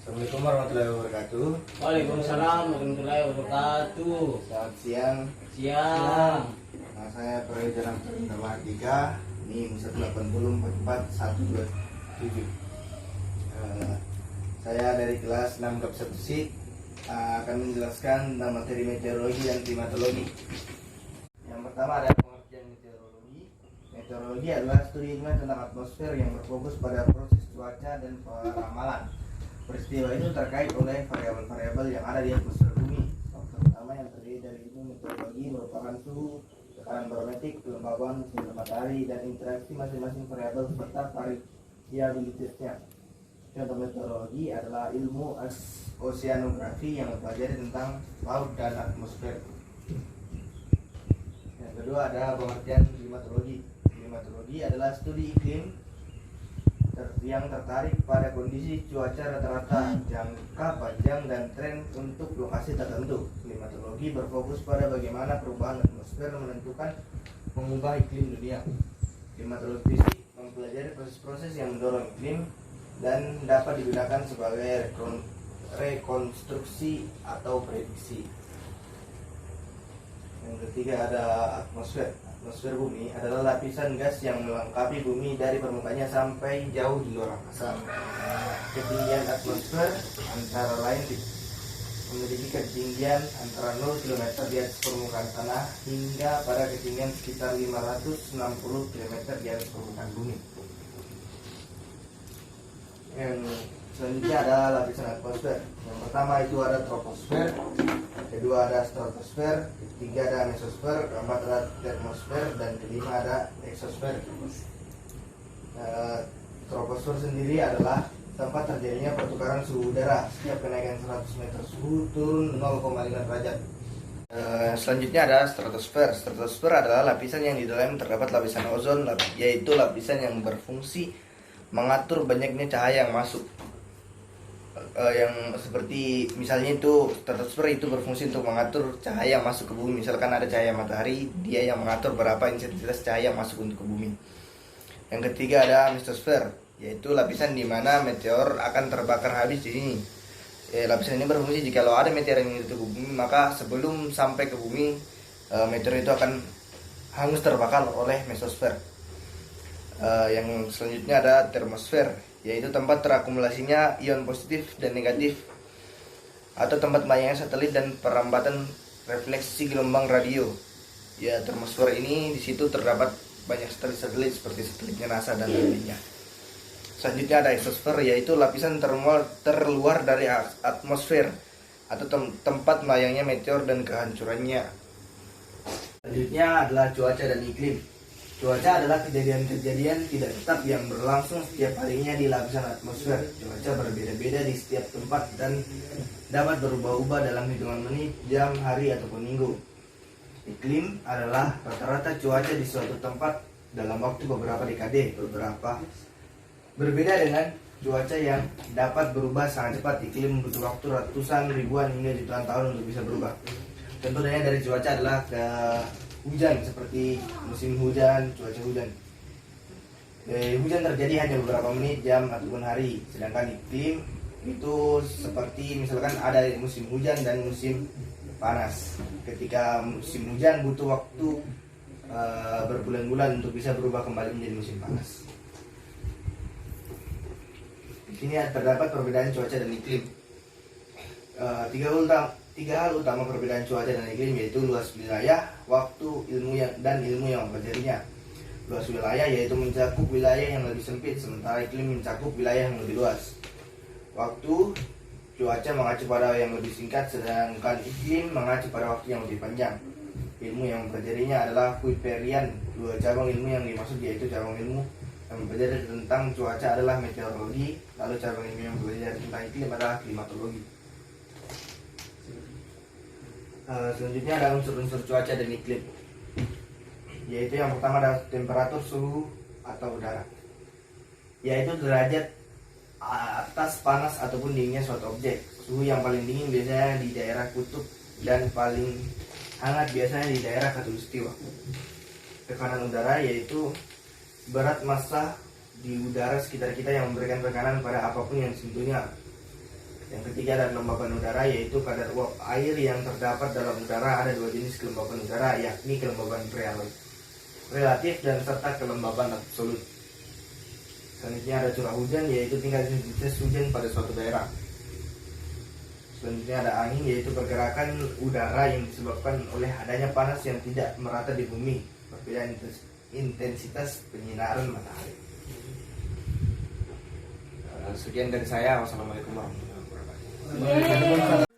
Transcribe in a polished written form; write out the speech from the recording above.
Assalamualaikum warahmatullahi wabarakatuh. Waalaikumsalam warahmatullahi wabarakatuh. Selamat siang. Siang. Saya Perwira Nama 3 NIM 18044 saya dari kelas 6 GAP 1 SIK akan menjelaskan tentang materi meteorologi dan klimatologi. Yang pertama ada pengertian meteorologi. Meteorologi adalah studi ilmiah tentang atmosfer yang berfokus pada proses cuaca dan peramalan peristiwa itu terkait oleh variabel-variabel yang ada di atmosfer bumi. Faktor utama yang terdiri dari ilmu meteorologi merupakan suhu, tekanan barometrik, kelembaban sinar matahari, dan interaksi masing-masing variabel serta variabilitasnya. Contoh meteorologi adalah ilmu oceanografi yang mempelajari tentang laut dan atmosfer. Yang kedua ada pengertian klimatologi. Klimatologi adalah studi iklim yang tertarik pada kondisi cuaca rata-rata, jangka panjang, dan tren untuk lokasi tertentu. Klimatologi berfokus pada bagaimana perubahan atmosfer menentukan mengubah iklim dunia. Klimatologi fisik mempelajari proses-proses yang mendorong iklim dan dapat digunakan sebagai rekonstruksi atau prediksi. Yang ketiga ada atmosfer. Atmosfer bumi adalah lapisan gas yang melengkapi bumi dari permukaannya sampai jauh di luar angkasa. Ketinggian atmosfer antara lain memiliki ketinggian antara 0 km di atas permukaan tanah hingga pada ketinggian sekitar 560 km di atas permukaan bumi. Yang selanjutnya ada lapisan atmosfer. Yang pertama itu ada troposfer, kedua ada stratosfer, ketiga ada mesosfer, keempat ada termosfer, dan kelima ada eksosfer. Troposfer sendiri adalah tempat terjadinya pertukaran suhu udara. Setiap kenaikan 100 meter suhu turun 0,5 derajat. Selanjutnya ada stratosfer. Stratosfer adalah lapisan yang di dalam terdapat lapisan ozon, yaitu lapisan yang berfungsi mengatur banyaknya cahaya yang masuk. Yang seperti misalnya itu stratosfer itu berfungsi untuk mengatur cahaya yang masuk ke bumi. Misalkan ada cahaya matahari, dia yang mengatur berapa intensitas cahaya yang masuk untuk ke bumi. Yang ketiga ada mesosfer, yaitu lapisan di mana meteor akan terbakar habis di sini. Lapisan ini berfungsi jika ada meteor yang jatuh ke bumi, maka sebelum sampai ke bumi, meteor itu akan hangus terbakar oleh mesosfer. Yang selanjutnya ada termosfer, yaitu tempat terakumulasinya ion positif dan negatif atau tempat melayangnya satelit dan perambatan refleksi gelombang radio. Ya, termosfer ini di situ terdapat banyak satelit seperti satelitnya NASA dan lainnya. Selanjutnya ada eksosfer, yaitu lapisan terluar dari atmosfer atau tempat melayangnya meteor dan kehancurannya. Selanjutnya adalah cuaca dan iklim. Cuaca adalah kejadian-kejadian tidak tetap yang berlangsung setiap harinya di lapisan atmosfer. Cuaca berbeda-beda di setiap tempat dan dapat berubah-ubah dalam hitungan menit, jam, hari, ataupun minggu. Iklim adalah rata-rata cuaca di suatu tempat dalam waktu beberapa dekade. Berbeda dengan cuaca yang dapat berubah sangat cepat. Iklim butuh waktu ratusan, ribuan, hingga jutaan tahun untuk bisa berubah. Contohnya dari cuaca adalah hujan, seperti musim hujan, cuaca hujan. Hujan terjadi hanya beberapa menit, jam, ataupun hari. Sedangkan iklim itu seperti misalkan ada musim hujan dan musim panas. Ketika musim hujan butuh waktu berbulan-bulan untuk bisa berubah kembali menjadi musim panas. Di sini terdapat perbedaan cuaca dan iklim. Tiga hal utama perbedaan cuaca dan iklim, yaitu luas wilayah, waktu, ilmu yang mempelajarinya. Luas wilayah yaitu mencakup wilayah yang lebih sempit, sementara iklim mencakup wilayah yang lebih luas. Waktu, cuaca mengacu pada yang lebih singkat, sedangkan iklim mengacu pada waktu yang lebih panjang. Ilmu yang mempelajarinya adalah Kuiperian. Dua cabang ilmu yang dimaksud yaitu cabang ilmu yang mempelajari tentang cuaca adalah meteorologi, lalu cabang ilmu yang mempelajari tentang iklim adalah klimatologi. Selanjutnya ada unsur-unsur cuaca dan iklim, yaitu yang pertama ada temperatur, suhu atau udara, yaitu derajat atas panas ataupun dinginnya suatu objek. Suhu yang paling dingin biasanya di daerah kutub dan paling hangat biasanya di daerah khatulistiwa. Tekanan udara yaitu berat massa di udara sekitar kita yang memberikan tekanan pada apapun yang disentuhnya. Yang ketiga ada kelembaban udara, yaitu kadar uap air yang terdapat dalam udara. Ada dua jenis kelembaban udara, yakni kelembaban relatif dan serta kelembaban absolut. Selanjutnya ada curah hujan, yaitu tingkat intensitas hujan pada suatu daerah. Selanjutnya ada angin, yaitu pergerakan udara yang disebabkan oleh adanya panas yang tidak merata di bumi. Perbedaan intensitas penyinaran matahari. Sekian dari saya. Wassalamualaikum warahmatullahi wabarakatuh.